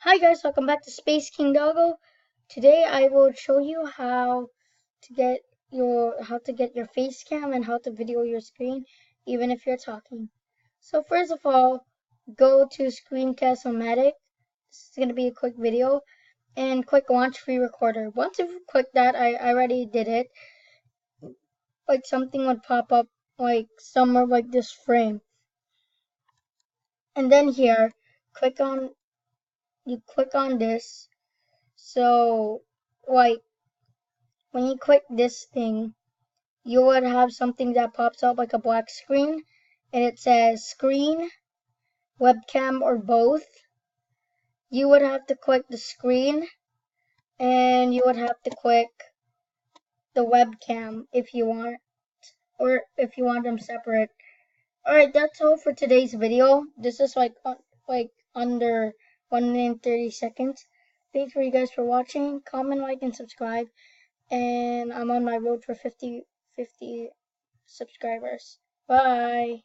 Hi guys, welcome back to Space King Doggo. Today I will show you how to get your face cam and how to video your screen even if you're talking. So first of all, go to Screencast-O-Matic. This is gonna be a quick video and click launch free recorder. Once you've clicked that, I already did it. Like something would pop up like somewhere like this frame. And then here, click on you click on this. So like when you click this thing, you would have something that pops up like a black screen, and it says screen, webcam, or both. You would have to click the screen, and you would have to click the webcam if you want, or if you want them separate. Alright, that's all for today's video. This is like under 1 minute and 30 seconds. Thanks for you guys for watching. Comment, like, and subscribe. And I'm on my road for 50 subscribers. Bye.